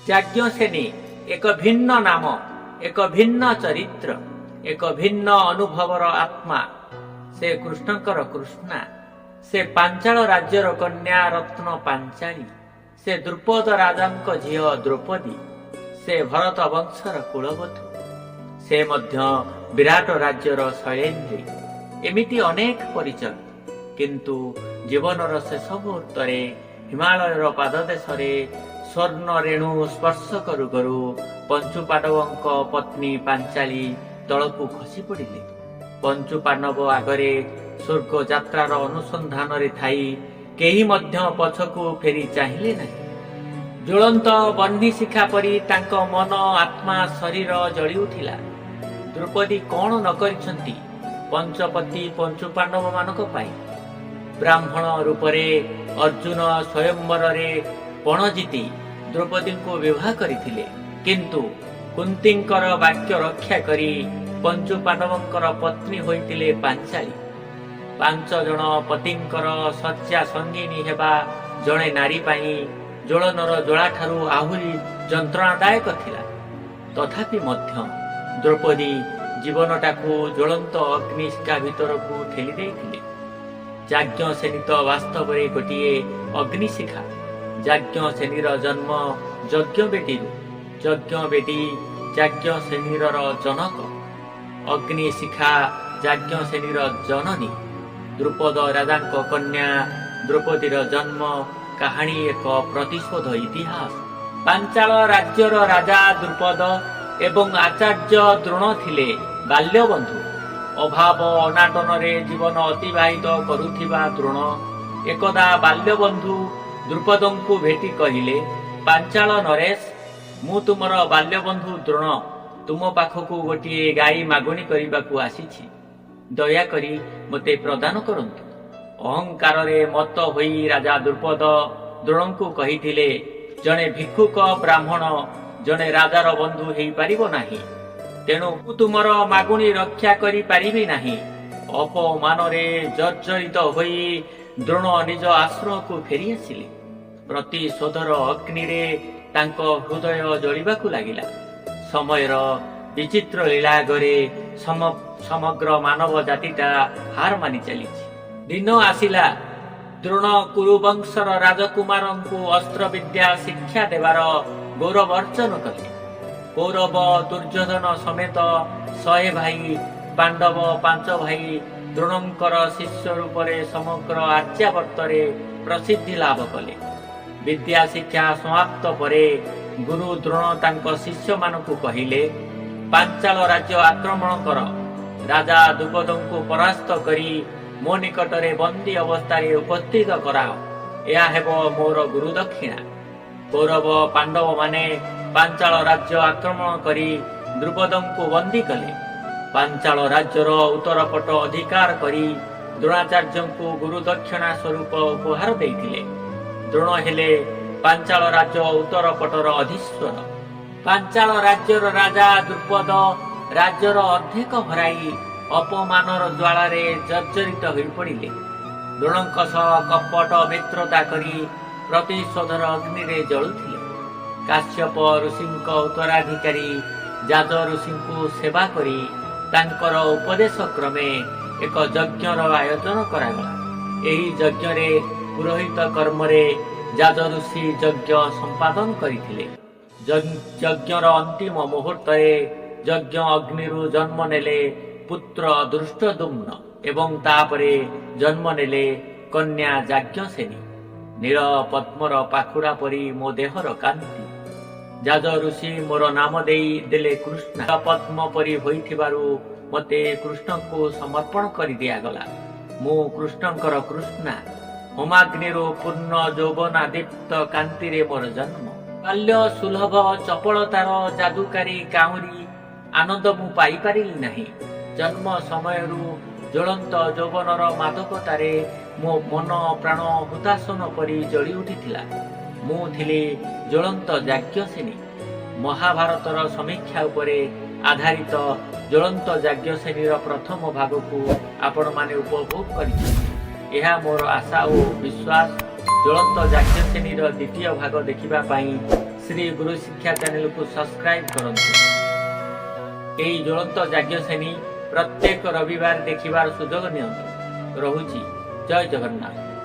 ଯାଜ୍ଞସେନୀ ଏକ ଭିନ୍ନ ନାମ, ଏକ ଭିନ୍ନ ଚରିତ୍ର, ଏକ ଭିନ୍ନ ଅନୁଭବର ଆତ୍ମା। ସେ କୃଷ୍ଣଙ୍କର କୃଷ୍ଣା, ସେ ପାଞ୍ଚାଳ ରାଜ୍ୟର କନ୍ୟା ରତ୍ନ ପାଞ୍ଚାଳୀ, ସେ ଦ୍ରୁପଦ ରାଜାଙ୍କ ଝିଅ ଦ୍ରୌପଦୀ, ସେ ଭରତ ବଂଶର କୁଳବଧୂ, ସେ ମଧ୍ୟ ବିରାଟ ରାଜ୍ୟର ଶୈଳେନ୍ଦ୍ରୀ। ଏମିତି ଅନେକ ପରିଚୟ, କିନ୍ତୁ ଜୀବନର ଶେଷ ମୁହୂର୍ତ୍ତରେ ହିମାଳୟର ପାଦଦେଶରେ ସ୍ୱର୍ଣ୍ଣ ରେଣୁ ସ୍ପର୍ଶ କରୁ କରୁ ପଞ୍ଚୁପାଣ୍ଡବଙ୍କ ପତ୍ନୀ ପାଞ୍ଚାଳୀ ତଳକୁ ଖସି ପଡ଼ିଲେ। ପଞ୍ଚୁପାଣ୍ଡବ ଆଗରେ ସ୍ୱର୍ଗ ଯାତ୍ରାର ଅନୁସନ୍ଧାନରେ ଥାଇ କେହି ମଧ୍ୟ ପଛକୁ ଫେରି ଚାହିଁଲେ ନାହିଁ। ଜ୍ୱଳନ୍ତ ବହ୍ନିଶିଖା ପରି ତାଙ୍କ ମନ, ଆତ୍ମା, ଶରୀର ଜଳି ଉଠିଲା। ଦ୍ରୌପଦୀ କ'ଣ ନ କରିଛନ୍ତି ପଞ୍ଚପତି ପଞ୍ଚୁପାଣ୍ଡବମାନଙ୍କ ପାଇଁ। ବ୍ରାହ୍ମଣ ରୂପରେ ଅର୍ଜୁନ ସ୍ୱୟଂବରରେ ପଣ ଜିତି ଦ୍ରୌପଦୀଙ୍କୁ ବିବାହ କରିଥିଲେ, କିନ୍ତୁ କୁନ୍ତୀଙ୍କର ବାକ୍ୟ ରକ୍ଷା କରି ପଞ୍ଚୁପାଣ୍ଡବଙ୍କର ପତ୍ନୀ ହୋଇଥିଲେ ପାଞ୍ଚାଳୀ। 5 ଜଣ ପତିଙ୍କର ଶଯ୍ୟା ସଙ୍ଗିନୀ ହେବା ଜଣେ ନାରୀ ପାଇଁ ଜ୍ୱଳନର ଜ୍ୱାଳାଠାରୁ ଆହୁରି ଯନ୍ତ୍ରଣାଦାୟକ ଥିଲା। ତଥାପି ମଧ୍ୟ ଦ୍ରୌପଦୀ ଜୀବନଟାକୁ ଜ୍ୱଳନ୍ତ ଅଗ୍ନିଶିଖା ଭିତରକୁ ଠେଲି ଦେଇଥିଲେ। ଯାଜ୍ଞସେନୀ ତ ବାସ୍ତବରେ ଗୋଟିଏ ଅଗ୍ନିଶିଖା। ଯାଜ୍ଞସେନୀର ଜନ୍ମ ଯଜ୍ଞବେଦୀରୁ, ଯଜ୍ଞବେଦୀ ଯାଜ୍ଞସେନୀର ଜନକ, ଅଗ୍ନିଶିଖା ଯାଜ୍ଞସେନୀର ଜନନୀ। ଦ୍ରୁପଦ ରାଜାଙ୍କ କନ୍ୟା ଦ୍ରୌପଦୀର ଜନ୍ମ କାହାଣୀ ଏକ ପ୍ରତିଶୋଧ ଇତିହାସ। ପାଞ୍ଚାଳ ରାଜ୍ୟର ରାଜା ଦ୍ରୁପଦ ଏବଂ ଆଚାର୍ଯ୍ୟ ଦ୍ରୋଣ ଥିଲେ ବାଲ୍ୟବନ୍ଧୁ। ଅଭାବ ଅନାଟନରେ ଜୀବନ ଅତିବାହିତ କରୁଥିବା ଦ୍ରୋଣ ଏକଦା ବାଲ୍ୟବନ୍ଧୁ ଦ୍ରୁପଦଙ୍କୁ ଭେଟି କହିଲେ, ପାଞ୍ଚାଳ ନରେଶ, ମୁଁ ତୁମର ବାଲ୍ୟବନ୍ଧୁ ଦ୍ରୋଣ ତୁମ ପାଖକୁ ଗୋଟିଏ ଗାଈ ମାଗୁଣି କରିବାକୁ ଆସିଛି। ଦୟାକରି ମୋତେ ପ୍ରଦାନ କରନ୍ତୁ। ଅହଙ୍କାରରେ ମତ୍ତ ହୋଇ ରାଜା ଦ୍ରୁପଦ ଦ୍ରୋଣଙ୍କୁ କହିଥିଲେ, ଜଣେ ଭିକ୍ଷୁକ ବ୍ରାହ୍ମଣ ଜଣେ ରାଜାର ବନ୍ଧୁ ହେଇପାରିବ ନାହିଁ। ତେଣୁ ମୁଁ ତୁମର ମାଗୁଣି ରକ୍ଷା କରିପାରିବି ନାହିଁ। ଅପମାନରେ ଜର୍ଜରିତ ହୋଇ ଦ୍ରୋଣ ନିଜ ଆଶ୍ରମକୁ ଫେରି ଆସିଲେ। ପ୍ରତିଶୋଧର ଅଗ୍ନିରେ ତାଙ୍କ ହୃଦୟ ଜଳିବାକୁ ଲାଗିଲା। ସମୟର ବିଚିତ୍ର ଲୀଳା ଆଗରେ ସମଗ୍ର ମାନବ ଜାତିଟା ହାର ମାନି ଚାଲିଛି। ଦିନ ଆସିଲା, ଦ୍ରୋଣ କୁରୁବଂଶର ରାଜକୁମାରଙ୍କୁ ଅସ୍ତ୍ରବିଦ୍ୟା ଶିକ୍ଷା ଦେବାର ଗୌରବ ଅର୍ଜନ କଲେ। କୌରବ ଦୁର୍ଯ୍ୟୋଧନ ସମେତ 100 ଭାଇ, ପାଣ୍ଡବ 5 ଭାଇ ଦ୍ରୋଣଙ୍କର ଶିଷ୍ୟ ରୂପରେ ସମଗ୍ର ଆର୍ଯ୍ୟାବର୍ତ୍ତରେ ପ୍ରସିଦ୍ଧି ଲାଭ କଲେ। ବିଦ୍ୟା ଶିକ୍ଷା ସମାପ୍ତ ପରେ ଗୁରୁ ଦ୍ରୋଣ ତାଙ୍କ ଶିଷ୍ୟମାନଙ୍କୁ କହିଲେ, ପାଞ୍ଚାଳ ରାଜ୍ୟ ଆକ୍ରମଣ କର। ରାଜା ଦ୍ରୁପଦଙ୍କୁ ପରାସ୍ତ କରି ମୋ ନିକଟରେ ବନ୍ଦୀ ଅବସ୍ଥାରେ ଉପସ୍ଥିତ କରାଅ। ଏହା ହେବ ମୋର ଗୁରୁ ଦକ୍ଷିଣା। କୌରବ ପାଣ୍ଡବମାନେ ପାଞ୍ଚାଳ ରାଜ୍ୟ ଆକ୍ରମଣ କରି ଦ୍ରୁପଦଙ୍କୁ ବନ୍ଦୀ କଲେ। ପାଞ୍ଚାଳ ରାଜ୍ୟର ଉତ୍ତର ପଟ ଅଧିକାର କରି ଦ୍ରୋଣାଚାର୍ଯ୍ୟଙ୍କୁ ଗୁରୁ ଦକ୍ଷିଣା ସ୍ୱରୂପ ଉପହାର ଦେଇଥିଲେ। ଦ୍ରୋଣ ହେଲେ ପାଞ୍ଚାଳ ରାଜ୍ୟ ଉତ୍ତର ପଟର ଅଧୀଶ୍ୱର। ପାଞ୍ଚାଳ ରାଜ୍ୟର ରାଜା ଦ୍ରୁପଦ ରାଜ୍ୟର ଅର୍ଦ୍ଧେକ ହରାଇ ଅପମାନର ଜ୍ୱାଳାରେ ଜର୍ଜରିତ ହୋଇପଡ଼ିଲେ। ଦ୍ରୋଣଙ୍କ ସହ କପଟ ମିତ୍ରତା କରି ପ୍ରତିଶୋଧର ଅଗ୍ନିରେ ଜଳୁଥିଲେ। କାଶ୍ୟପ ଋଷିଙ୍କ ଉତ୍ତରାଧିକାରୀ ଯାଜ ଋଷିଙ୍କୁ ସେବା କରି ତାଙ୍କର ଉପଦେଶ କ୍ରମେ ଏକ ଯଜ୍ଞର ଆୟୋଜନ କରାଗଲା। ଏହି ଯଜ୍ଞରେ ପୁରୋହିତ କର୍ମରେ ଯାଜ ଋଷି ଯଜ୍ଞ ସମ୍ପାଦନ କରିଥିଲେ। ଯଜ୍ଞର ଅନ୍ତିମ ମୁହୂର୍ତ୍ତରେ ଯଜ୍ଞ ଅଗ୍ନିରୁ ଜନ୍ମ ନେଲେ ପୁତ୍ର ଧୃଷ୍ଟଦ୍ୟୁମ୍ନ ଏବଂ ତାପରେ ଜନ୍ମ ନେଲେ କନ୍ୟା ଯାଜ୍ଞସେନୀ। ନୀଳ ପଦ୍ମର ପାଖୁଡ଼ା ପରି ମୋ ଦେହର କାନ୍ତି। ଯାଜ ଋଷି ମୋର ନାମ ଦେଇ ଦେଲେ କୃଷ୍ଣ। ପଦ୍ମ ପରି ହୋଇଥିବାରୁ ମୋତେ କୃଷ୍ଣଙ୍କୁ ସମର୍ପଣ କରି ଦିଆଗଲା। ମୁଁ କୃଷ୍ଣଙ୍କର କୃଷ୍ଣା। ହୋମାଗ୍ନିରୁ ପୂର୍ଣ୍ଣ ଯୌବନାଦୀପ୍ତ କାନ୍ତିରେ ମୋର ଜନ୍ମ। ବାଲ୍ୟ ସୁଲଭ ଚପଳତାର ଯାଦୁକାରୀ କାଉଁରୀ ଆନନ୍ଦ ମୁଁ ପାଇପାରିଲି ନାହିଁ। ଜନ୍ମ ସମୟରୁ ଜ୍ୱଳନ୍ତ ଯୌବନର ମାଦକତାରେ ମୋ ମନ ପ୍ରାଣ ହୁତାସନ ପରି ଜଳି ଉଠିଥିଲା। ମୁଁ ଥିଲି ଜ୍ୱଳନ୍ତ ଯାଜ୍ଞସେନୀ। ମହାଭାରତର ସମୀକ୍ଷା ଉପରେ ଆଧାରିତ ଜ୍ୱଳନ୍ତ ଯାଜ୍ଞସେନୀର ପ୍ରଥମ ଭାଗକୁ ଆପଣମାନେ ଉପଭୋଗ କରିଛନ୍ତି। ଏହା ମୋର ଆଶା ଓ ବିଶ୍ୱାସ ଜ୍ୱଳନ୍ତ ଯାଜ୍ଞସେନୀର ଦ୍ୱିତୀୟ ଭାଗ ଦେଖିବା ପାଇଁ श्री गुरु शिक्षा चैनल को सब्सक्राइब करंतु। एई ज्वलंत यज्ञ श्रेणी प्रत्येक रविवार देखिबार सुजोग नियंतु। रहुची जय जगन्नाथ।